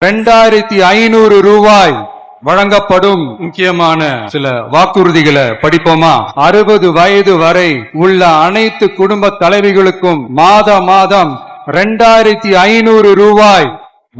2500 ரூபாய் வழங்கப்படும். முக்கியமான சில வாக்குறுதிகளை படிப்போமா? 60 வயது வரை உள்ள அனைத்து குடும்ப தலைவிகளுக்கும் மாதம் 2500 ரூபாய்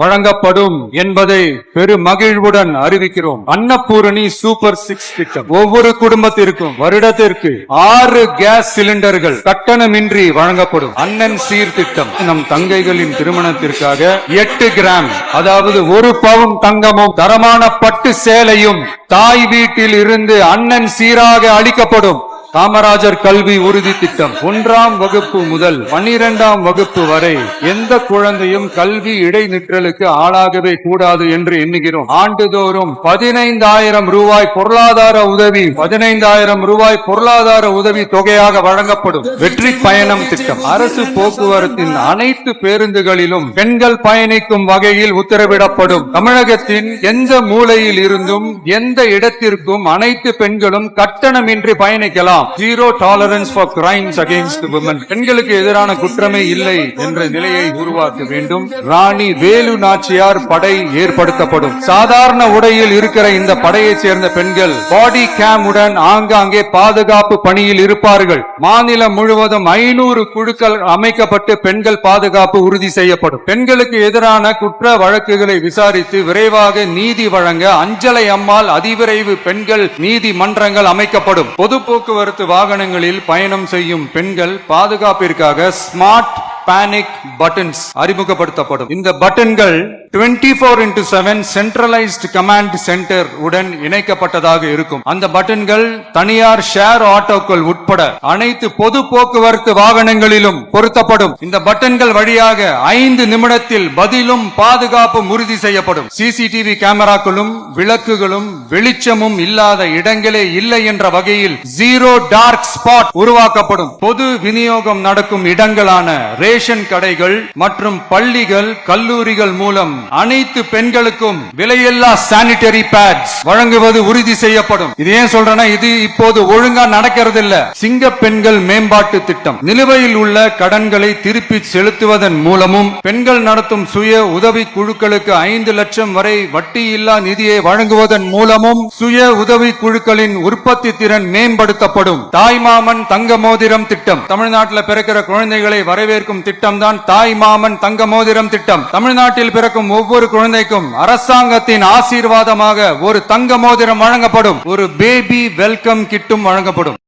வழங்கப்படும் என்பதை பெரு மகிழ்வுடன் அறிவிக்கிறோம். அன்னபூரணி சூப்பர் 6 திட்டம் ஒவ்வொரு குடும்பத்திற்கும் வருடத்திற்கு 6 கேஸ் சிலிண்டர்கள் கட்டணமின்றி வழங்கப்படும். அண்ணன் சீர் திட்டம் நம் தங்கைகளின் திருமணத்திற்காக 8 கிராம் அதாவது 1 பவுன் தங்கமும் தரமான பட்டு சேலையும் தாய் வீட்டில் இருந்து அண்ணன் சீராக அளிக்கப்படும். காமராஜர் கல்வி உறுதி திட்டம் 1ஆம் வகுப்பு முதல் 12ஆம் வகுப்பு வரை எந்த குழந்தையும் கல்வி இடைநிற்றலுக்கு ஆளாகவே கூடாது என்று எண்ணுகிறோம். ஆண்டுதோறும் 15,000 ரூபாய் பொருளாதார உதவி 15,000 ரூபாய் பொருளாதார உதவி தொகையாக வழங்கப்படும். வெற்றி பயணம் திட்டம் அரசு போக்குவரத்தின் அனைத்து பேருந்துகளிலும் பெண்கள் பயணிக்கும் வகையில் உத்தரவிடப்படும். தமிழகத்தின் எந்த மூலையில் இருந்தும் எந்த இடத்திற்கும் அனைத்து பெண்களும் கட்டணமின்றி பயணிக்கலாம். Zero tolerance for crimes against women. பெண்களுக்கு எதிரான குற்றமே இல்லை என்ற நிலையை உருவாக்க வேண்டும். ராணி வேலு நாச்சியார் படை ஏற்படுத்தப்படும். சாதாரண உடையில் இருக்கிற இந்த படையைச் சேர்ந்த பெண்கள் பாடி கேம் உடன் ஆங்காங்கே பாதுகாப்பு பணியில் இருப்பார்கள். மாநிலம் முழுவதும் 500 குழுக்கள் அமைக்கப்பட்டு பெண்கள் பாதுகாப்பு உறுதி செய்யப்படும். பெண்களுக்கு எதிரான குற்ற வழக்குகளை விசாரித்து விரைவாக நீதி வழங்க அஞ்சலை அம்மாள் அதிவிரைவு பெண்கள் நீதிமன்றங்கள் அமைக்கப்படும். பொது போக்குவரத்து வாகனங்களில் பயணம் செய்யும் பெண்கள் பாதுகாப்பிற்காக ஸ்மார்ட் பேனிக் பட்டன்ஸ் அறிமுகப்படுத்தப்படும். இந்த பட்டன்கள் 24/7 சென்ட்ரலைஸ்ட் கமாண்ட் சென்டர் உடன் இணைக்கப்பட்டதாக இருக்கும். அந்த பட்டன்கள் தனியார் ஷேர் ஆட்டோக்கள் உட்பட அனைத்து பொது போக்குவரத்து வாகனங்களிலும் பொருத்தப்படும். இந்த பட்டன்கள் வழியாக 5 நிமிடத்தில் பதிலும் பாதுகாப்பும் உறுதி செய்யப்படும். சிசிடிவி கேமராக்களும் விளக்குகளும் வெளிச்சமும் இல்லாத இடங்களே இல்லை என்ற வகையில் ஜீரோ டார்க் ஸ்பாட் உருவாக்கப்படும். பொது விநியோகம் நடக்கும் இடங்களான ரேஷன் கடைகள் மற்றும் பள்ளிகள் கல்லூரிகள் மூலம் அனைத்து பெண்களுக்கும் விலையில்லா சானிட்டரி பேட்ஸ் வழங்குவது உறுதி செய்யப்படும். இது ஏன் சொல்றேன்னா இது இப்போது ஒழுங்கா நடக்கிறது இல்ல. சிங்க பெண்கள் மேம்பாட்டு திட்டம் நிலுவையில் உள்ள கடன்களை திருப்பி செலுத்துவதன் மூலமும் பெண்கள் நடத்தும் சுய உதவி குழுக்களுக்கு 5 லட்சம் வரை வட்டியில்லா நிதியை வழங்குவதன் மூலமும் சுய உதவி குழுக்களின் உற்பத்தி திறன் மேம்படுத்தப்படும். தாய்மாமன் தங்க மோதிரம் திட்டம் தமிழ்நாட்டில் பிறக்கிற குழந்தைகளை வரவேற்கும் திட்டம் தான் தாய்மாமன் தங்க மோதிரம் திட்டம். தமிழ்நாட்டில் பிறக்கும் ஒவ்வொரு குழந்தைக்கும் அரசாங்கத்தின் ஆசீர்வாதமாக ஒரு தங்க மோதிரம் வழங்கப்படும். ஒரு பேபி வெல்கம் கிட்டும் வழங்கப்படும்.